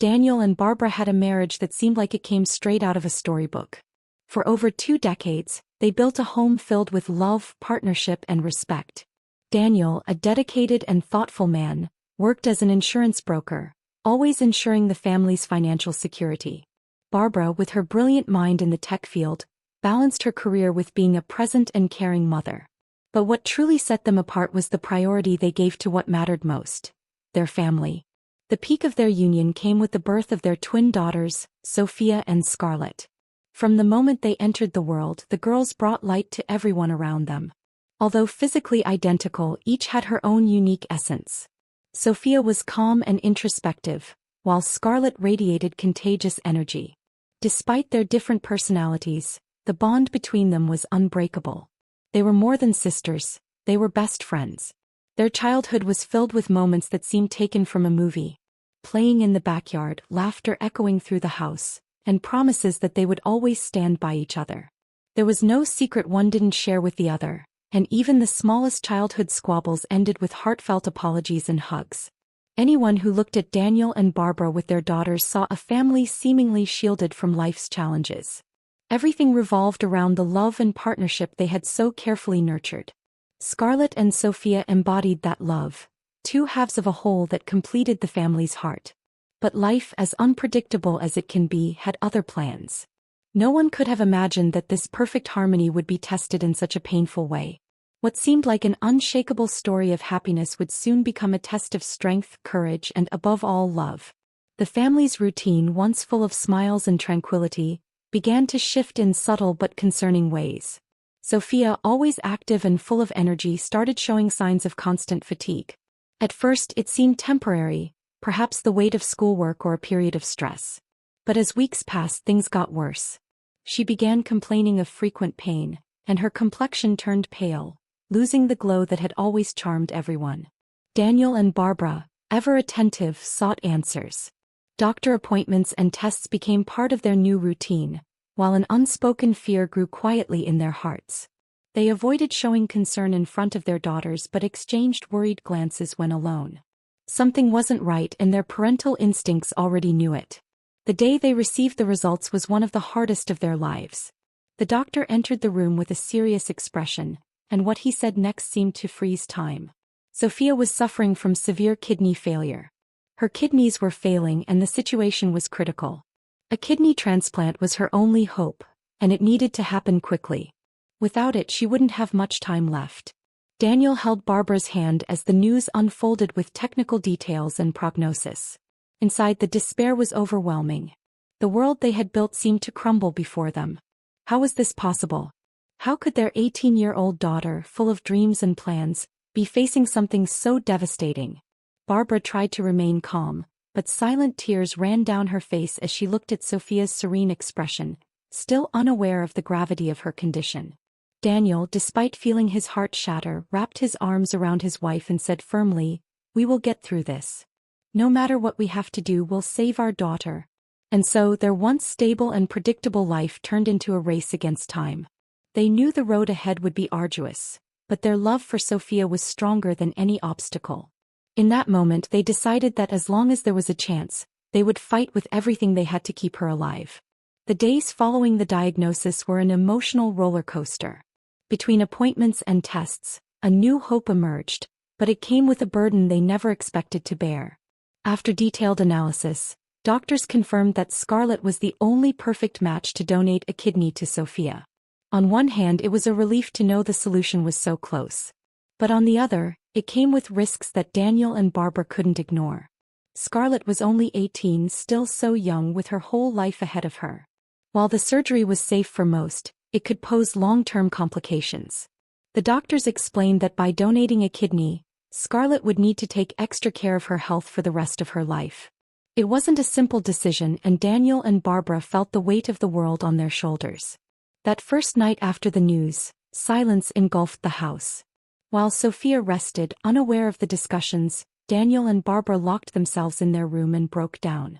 Daniel and Barbara had a marriage that seemed like it came straight out of a storybook. For over 2 decades, they built a home filled with love, partnership, and respect. Daniel, a dedicated and thoughtful man, worked as an insurance broker, always ensuring the family's financial security. Barbara, with her brilliant mind in the tech field, balanced her career with being a present and caring mother. But what truly set them apart was the priority they gave to what mattered most: their family. The peak of their union came with the birth of their twin daughters, Sophia and Scarlett. From the moment they entered the world, the girls brought light to everyone around them. Although physically identical, each had her own unique essence. Sophia was calm and introspective, while Scarlett radiated contagious energy. Despite their different personalities, the bond between them was unbreakable. They were more than sisters, they were best friends. Their childhood was filled with moments that seemed taken from a movie. Playing in the backyard, laughter echoing through the house, and promises that they would always stand by each other. There was no secret one didn't share with the other, and even the smallest childhood squabbles ended with heartfelt apologies and hugs. Anyone who looked at Daniel and Barbara with their daughters saw a family seemingly shielded from life's challenges. Everything revolved around the love and partnership they had so carefully nurtured. Scarlett and Sophia embodied that love, 2 halves of a whole that completed the family's heart. But life, as unpredictable as it can be, had other plans. No one could have imagined that this perfect harmony would be tested in such a painful way. What seemed like an unshakable story of happiness would soon become a test of strength, courage, and above all, love. The family's routine, once full of smiles and tranquility, began to shift in subtle but concerning ways. Sophia, always active and full of energy, started showing signs of constant fatigue. At first, it seemed temporary, perhaps the weight of schoolwork or a period of stress. But as weeks passed, things got worse. She began complaining of frequent pain, and her complexion turned pale, losing the glow that had always charmed everyone. Daniel and Barbara, ever attentive, sought answers. Doctor appointments and tests became part of their new routine, while an unspoken fear grew quietly in their hearts. They avoided showing concern in front of their daughters but exchanged worried glances when alone. Something wasn't right, and their parental instincts already knew it. The day they received the results was one of the hardest of their lives. The doctor entered the room with a serious expression, and what he said next seemed to freeze time. Sophia was suffering from severe kidney failure. Her kidneys were failing and the situation was critical. A kidney transplant was her only hope, and it needed to happen quickly. Without it, she wouldn't have much time left. Daniel held Barbara's hand as the news unfolded with technical details and prognosis. Inside, the despair was overwhelming. The world they had built seemed to crumble before them. How was this possible? How could their 18-year-old daughter, full of dreams and plans, be facing something so devastating? Barbara tried to remain calm, but silent tears ran down her face as she looked at Sophia's serene expression, still unaware of the gravity of her condition. Daniel, despite feeling his heart shatter, wrapped his arms around his wife and said firmly, "We will get through this. No matter what we have to do, we'll save our daughter." And so, their once stable and predictable life turned into a race against time. They knew the road ahead would be arduous, but their love for Sophia was stronger than any obstacle. In that moment, they decided that as long as there was a chance, they would fight with everything they had to keep her alive. The days following the diagnosis were an emotional roller coaster. Between appointments and tests, a new hope emerged, but it came with a burden they never expected to bear. After detailed analysis, doctors confirmed that Scarlett was the only perfect match to donate a kidney to Sophia. On one hand, it was a relief to know the solution was so close. But on the other, it came with risks that Daniel and Barbara couldn't ignore. Scarlett was only 18, still so young, with her whole life ahead of her. While the surgery was safe for most, it could pose long-term complications. The doctors explained that by donating a kidney, Scarlett would need to take extra care of her health for the rest of her life. It wasn't a simple decision, and Daniel and Barbara felt the weight of the world on their shoulders. That first night after the news, silence engulfed the house. While Sophia rested, unaware of the discussions, Daniel and Barbara locked themselves in their room and broke down.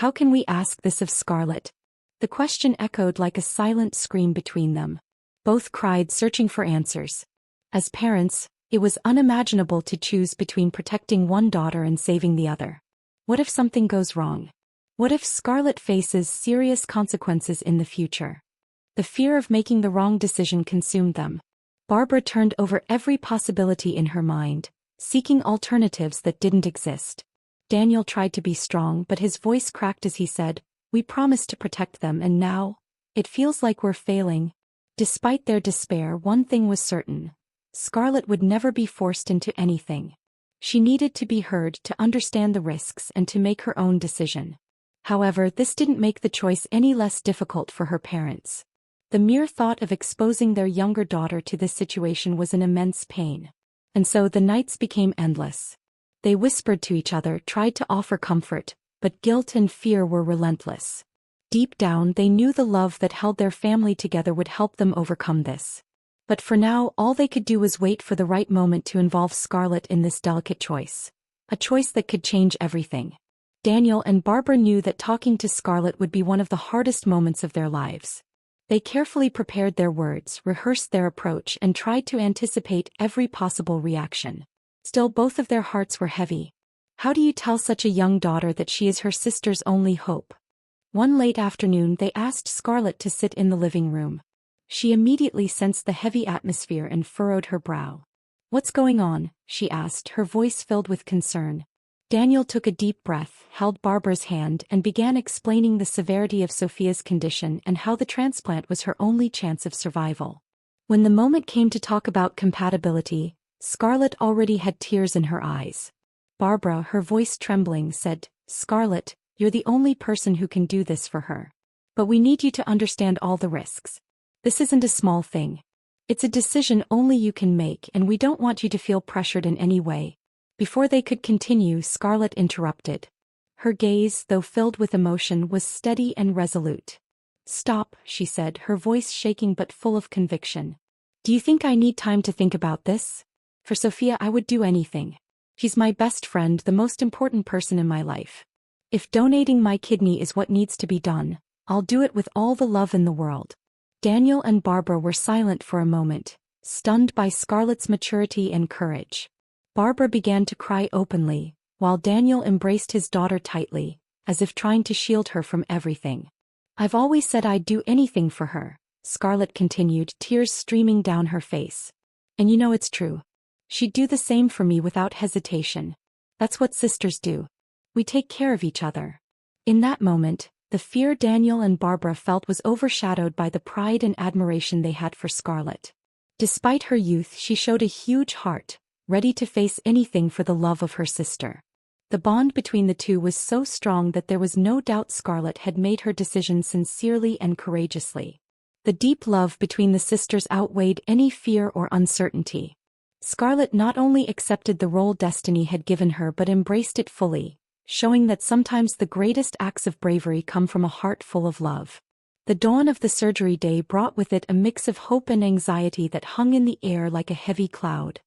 "How can we ask this of Scarlett?" The question echoed like a silent scream between them. Both cried, searching for answers. As parents, it was unimaginable to choose between protecting one daughter and saving the other. What if something goes wrong? What if Scarlett faces serious consequences in the future? The fear of making the wrong decision consumed them. Barbara turned over every possibility in her mind, seeking alternatives that didn't exist. Daniel tried to be strong, but his voice cracked as he said, "We promised to protect them, and now, it feels like we're failing." Despite their despair, one thing was certain. Scarlett would never be forced into anything. She needed to be heard, to understand the risks, and to make her own decision. However, this didn't make the choice any less difficult for her parents. The mere thought of exposing their younger daughter to this situation was an immense pain. And so the nights became endless. They whispered to each other, tried to offer comfort, but guilt and fear were relentless. Deep down, they knew the love that held their family together would help them overcome this. But for now, all they could do was wait for the right moment to involve Scarlett in this delicate choice. A choice that could change everything. Daniel and Barbara knew that talking to Scarlett would be one of the hardest moments of their lives. They carefully prepared their words, rehearsed their approach, and tried to anticipate every possible reaction. Still, both of their hearts were heavy. How do you tell such a young daughter that she is her sister's only hope? One late afternoon, they asked Scarlett to sit in the living room. She immediately sensed the heavy atmosphere and furrowed her brow. "What's going on?" she asked, her voice filled with concern. Daniel took a deep breath, held Barbara's hand, and began explaining the severity of Sophia's condition and how the transplant was her only chance of survival. When the moment came to talk about compatibility, Scarlett already had tears in her eyes. Barbara, her voice trembling, said, "Scarlett, you're the only person who can do this for her. But we need you to understand all the risks. This isn't a small thing. It's a decision only you can make, and we don't want you to feel pressured in any way." Before they could continue, Scarlett interrupted. Her gaze, though filled with emotion, was steady and resolute. "Stop," she said, her voice shaking but full of conviction. "Do you think I need time to think about this? For Sophia, I would do anything. She's my best friend, the most important person in my life. If donating my kidney is what needs to be done, I'll do it with all the love in the world." Daniel and Barbara were silent for a moment, stunned by Scarlett's maturity and courage. Barbara began to cry openly, while Daniel embraced his daughter tightly, as if trying to shield her from everything. "I've always said I'd do anything for her," Scarlett continued, tears streaming down her face. "And you know it's true. She'd do the same for me without hesitation. That's what sisters do. We take care of each other." In that moment, the fear Daniel and Barbara felt was overshadowed by the pride and admiration they had for Scarlett. Despite her youth, she showed a huge heart, ready to face anything for the love of her sister. The bond between the two was so strong that there was no doubt Scarlett had made her decision sincerely and courageously. The deep love between the sisters outweighed any fear or uncertainty. Scarlett not only accepted the role destiny had given her but embraced it fully, showing that sometimes the greatest acts of bravery come from a heart full of love. The dawn of the surgery day brought with it a mix of hope and anxiety that hung in the air like a heavy cloud.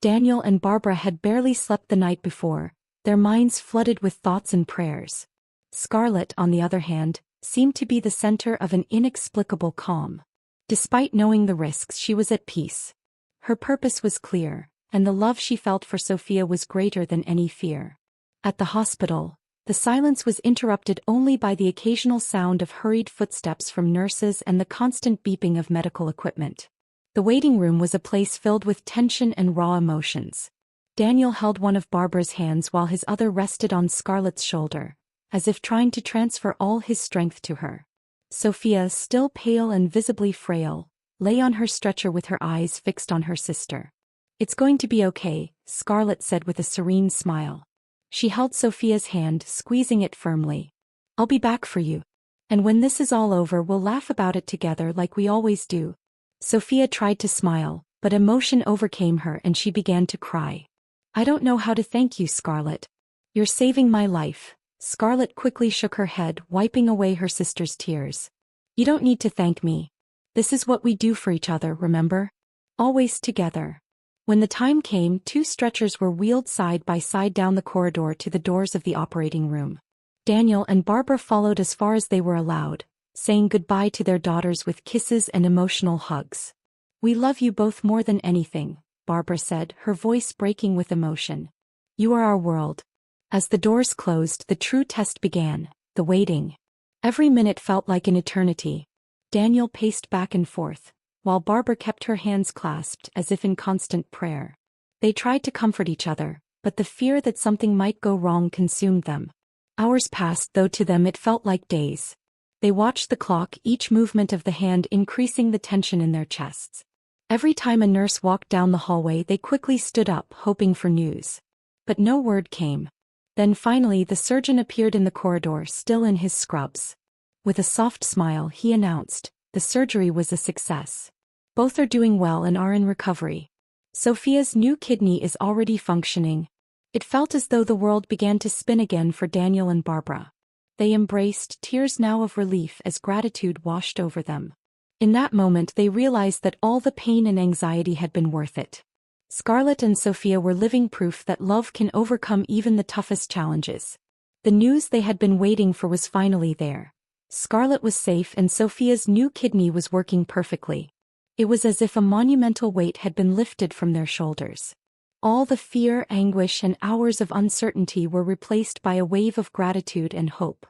Daniel and Barbara had barely slept the night before, their minds flooded with thoughts and prayers. Scarlett, on the other hand, seemed to be the center of an inexplicable calm. Despite knowing the risks, she was at peace. Her purpose was clear, and the love she felt for Sophia was greater than any fear. At the hospital, the silence was interrupted only by the occasional sound of hurried footsteps from nurses and the constant beeping of medical equipment. The waiting room was a place filled with tension and raw emotions. Daniel held one of Barbara's hands while his other rested on Scarlett's shoulder, as if trying to transfer all his strength to her. Sophia, still pale and visibly frail, lay on her stretcher with her eyes fixed on her sister. "It's going to be okay," Scarlett said with a serene smile. She held Sophia's hand, squeezing it firmly. "I'll be back for you. And when this is all over, we'll laugh about it together like we always do." Sophia tried to smile, but emotion overcame her and she began to cry. "I don't know how to thank you, Scarlett. You're saving my life." Scarlett quickly shook her head, wiping away her sister's tears. "You don't need to thank me. This is what we do for each other, remember? Always together." When the time came, 2 stretchers were wheeled side by side down the corridor to the doors of the operating room. Daniel and Barbara followed as far as they were allowed, saying goodbye to their daughters with kisses and emotional hugs. "We love you both more than anything," Barbara said, her voice breaking with emotion. "You are our world." As the doors closed, the true test began, the waiting. Every minute felt like an eternity. Daniel paced back and forth, while Barbara kept her hands clasped as if in constant prayer. They tried to comfort each other, but the fear that something might go wrong consumed them. Hours passed, though to them it felt like days. They watched the clock, each movement of the hand increasing the tension in their chests. Every time a nurse walked down the hallway, they quickly stood up, hoping for news. But no word came. Then finally the surgeon appeared in the corridor, still in his scrubs. With a soft smile, he announced, "The surgery was a success. Both are doing well and are in recovery. Sophia's new kidney is already functioning." It felt as though the world began to spin again for Daniel and Barbara. They embraced, tears now of relief as gratitude washed over them. In that moment they realized that all the pain and anxiety had been worth it. Scarlett and Sophia were living proof that love can overcome even the toughest challenges. The news they had been waiting for was finally there. Scarlett was safe and Sophia's new kidney was working perfectly. It was as if a monumental weight had been lifted from their shoulders. All the fear, anguish, and hours of uncertainty were replaced by a wave of gratitude and hope.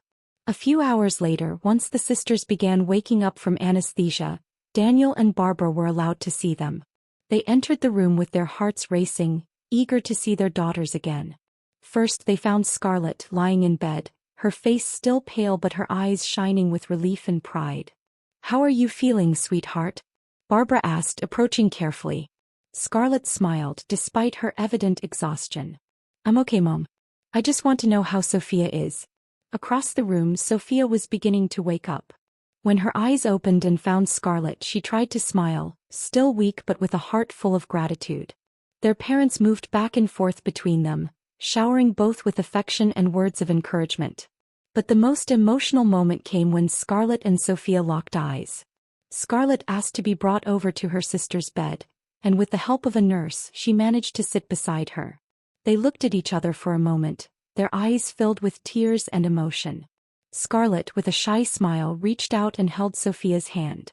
A few hours later, once the sisters began waking up from anesthesia, Daniel and Barbara were allowed to see them. They entered the room with their hearts racing, eager to see their daughters again. First they found Scarlett lying in bed, her face still pale but her eyes shining with relief and pride. "How are you feeling, sweetheart?" Barbara asked, approaching carefully. Scarlett smiled, despite her evident exhaustion. "I'm okay, Mom. I just want to know how Sophia is." Across the room, Sophia was beginning to wake up. When her eyes opened and found Scarlett, she tried to smile, still weak but with a heart full of gratitude. Their parents moved back and forth between them, showering both with affection and words of encouragement. But the most emotional moment came when Scarlett and Sophia locked eyes. Scarlett asked to be brought over to her sister's bed, and with the help of a nurse, she managed to sit beside her. They looked at each other for a moment, their eyes filled with tears and emotion. Scarlett, with a shy smile, reached out and held Sophia's hand.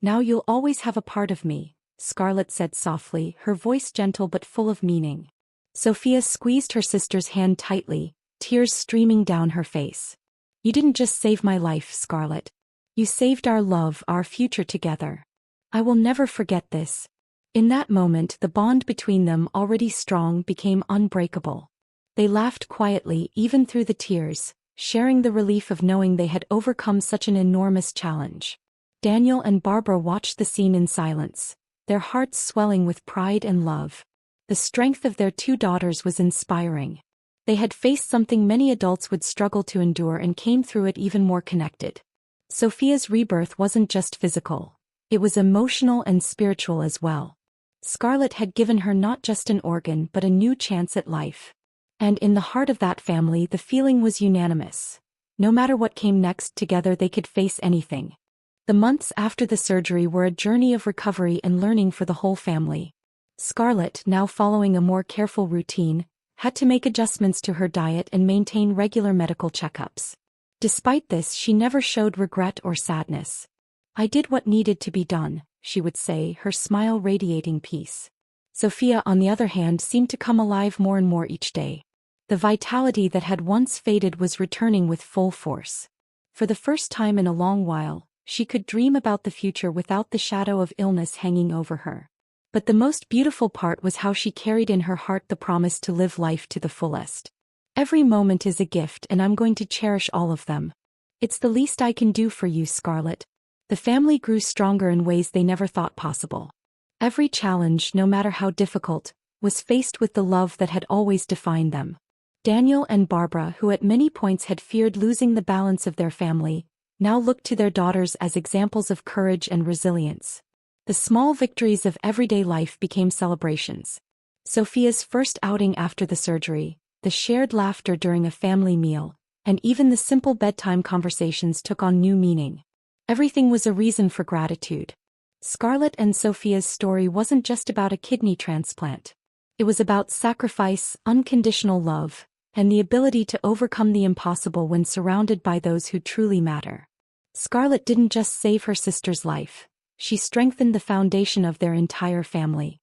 "Now you'll always have a part of me," Scarlett said softly, her voice gentle but full of meaning. Sophia squeezed her sister's hand tightly, tears streaming down her face. "You didn't just save my life, Scarlett. You saved our love, our future together. I will never forget this." In that moment, the bond between them, already strong, became unbreakable. They laughed quietly, even through the tears, sharing the relief of knowing they had overcome such an enormous challenge. Daniel and Barbara watched the scene in silence, their hearts swelling with pride and love. The strength of their two daughters was inspiring. They had faced something many adults would struggle to endure and came through it even more connected. Sophia's rebirth wasn't just physical. It was emotional and spiritual as well. Scarlett had given her not just an organ but a new chance at life. And in the heart of that family the feeling was unanimous. No matter what came next, together they could face anything. The months after the surgery were a journey of recovery and learning for the whole family. Scarlett, now following a more careful routine, had to make adjustments to her diet and maintain regular medical checkups. Despite this, she never showed regret or sadness. "I did what needed to be done," she would say, her smile radiating peace. Sophia, on the other hand, seemed to come alive more and more each day. The vitality that had once faded was returning with full force. For the first time in a long while, she could dream about the future without the shadow of illness hanging over her. But the most beautiful part was how she carried in her heart the promise to live life to the fullest. "Every moment is a gift and I'm going to cherish all of them. It's the least I can do for you, Scarlett." The family grew stronger in ways they never thought possible. Every challenge, no matter how difficult, was faced with the love that had always defined them. Daniel and Barbara, who at many points had feared losing the balance of their family, now looked to their daughters as examples of courage and resilience. The small victories of everyday life became celebrations. Sophia's first outing after the surgery, the shared laughter during a family meal, and even the simple bedtime conversations took on new meaning. Everything was a reason for gratitude. Scarlett and Sophia's story wasn't just about a kidney transplant. It was about sacrifice, unconditional love, and the ability to overcome the impossible when surrounded by those who truly matter. Scarlett didn't just save her sister's life. She strengthened the foundation of their entire family.